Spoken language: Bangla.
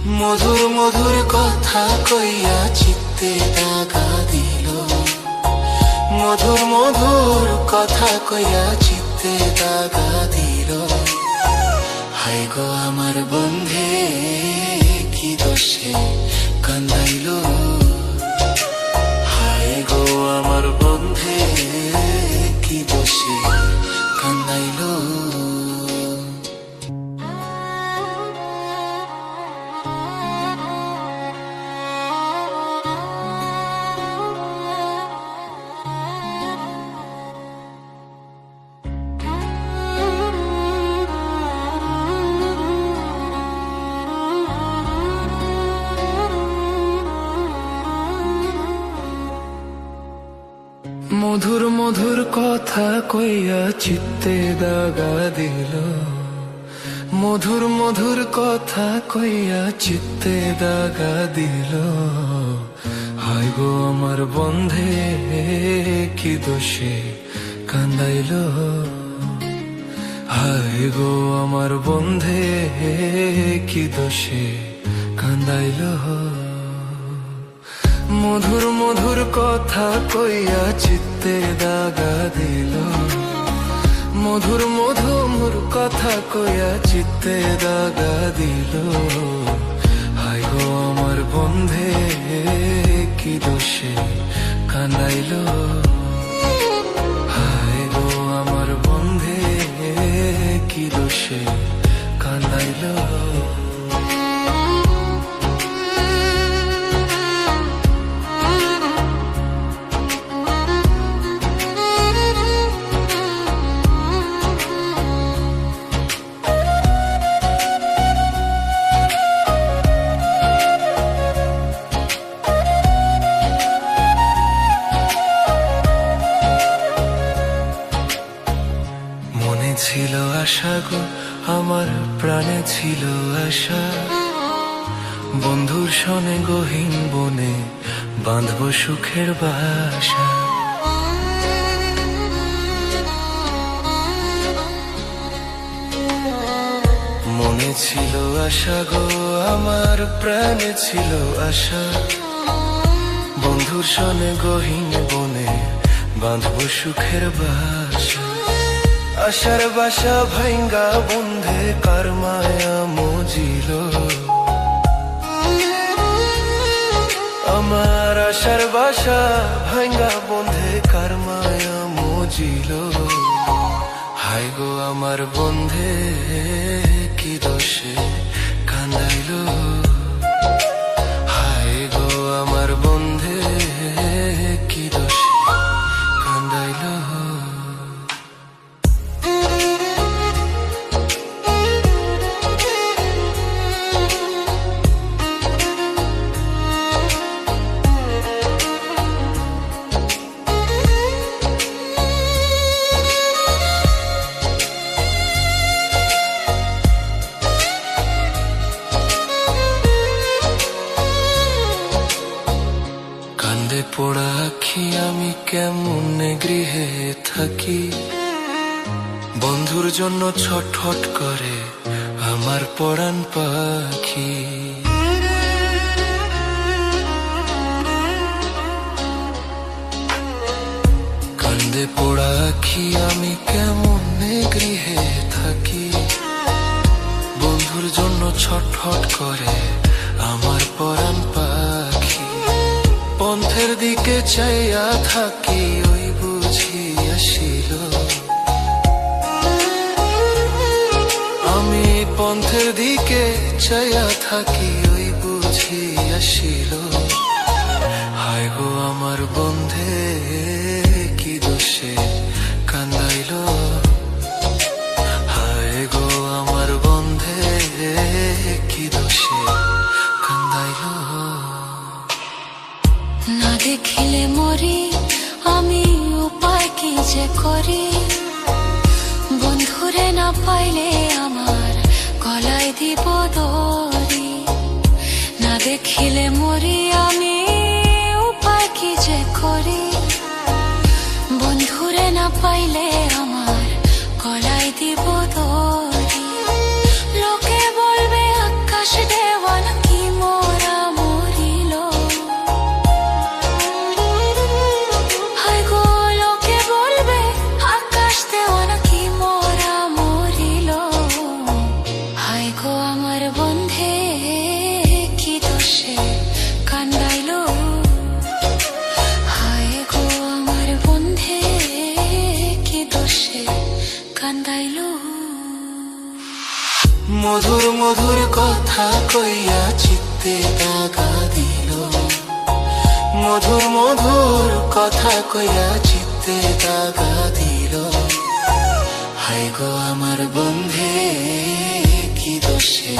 মধুর মধুর কথা কইয়া চিত্তে দাগা দিল, মধুর মধুর কথা কইয়া চিত্তে দাগা দিল। হাই গো আমার বন্ধে কি দোষে কান্দাইল, হাই গো আমার বন্ধে কি দোষে কান্দাইল। মধুর মধুর কথা কইয়া চিত্তে দাগা দিল, মধুর মধুর কথা কইয়া চিত্তে দাগা দিল। হায় গো আমার বন্ধে কি দোষে কান্দাইল, হায় গো আমার বন্ধে কি দোষে কান্দাইল। মধুর মধুর কথা কইয়া চিত্তে দাগা দিল, মধুর মধুর কথা কইয়া চিত্তে দাগা দিল। হায় গো আমার বন্ধে কি দোষে কান্দাইল, হায় গো আমার বন্ধে কি দোষে কান্দাইল। ছিল আশা গো আমার প্রাণে ছিল আশা, বন্ধুর সনে গহীন বনে বাঁধব সুখের বাসা। মনে ছিল আশা গো আমার প্রাণে ছিল আশা, বন্ধুর সনে গহীন বনে বাঁধব সুখের বাসা। আশার বাসা ভাঙ্গা বন্ধে কার মায়া মজিল, আমার আশার বাসা ভাঙ্গা বন্ধে কার মায়া মজিল। হায় গো আমার বন্ধে কি দোষে কান্দাইল, হায় গো আমার বন্ধে কি দোষে কান্দাইল। পোড়া আখি আমি কেমনে গৃহে থাকি, বন্ধুর জন্য ছটফট করে আমার পরাণ পাখি। কান্দে পোড়া আখি আমি কেমনে গৃহে থাকি, বন্ধুর জন্য ছটফট করে আমার পরাণ পাখি। পন্থের দিকে চাইয়া থাকি ওই বুঝি আসিল, আমি পন্থের দিকে চাইয়া থাকি ওই বুঝি আসিল। হায় গো আমার বন্ধে কি দোষে কান্দাইল, হায় গো আমার বন্ধে কি দোষে কান্দাইল। না দেখিলে মরি আমি উপায় কি যে করি, বন্ধুরে না পাইলে আমার গলায় দিব দড়ি। না দেখিলে মরি আমি উপায় কি যে করি, বন্ধুরে না পাইলে আমার গলায় দিব দড়ি। লোকে বলবে আকাশ দেওয়ান কি মধুর মধুর কথা কইয়া চিত্তে দাগা দিল, মধুর মধুর কথা কইয়া চিত্তে দাগা দিল। হায় গো আমার বন্ধে কি দোষে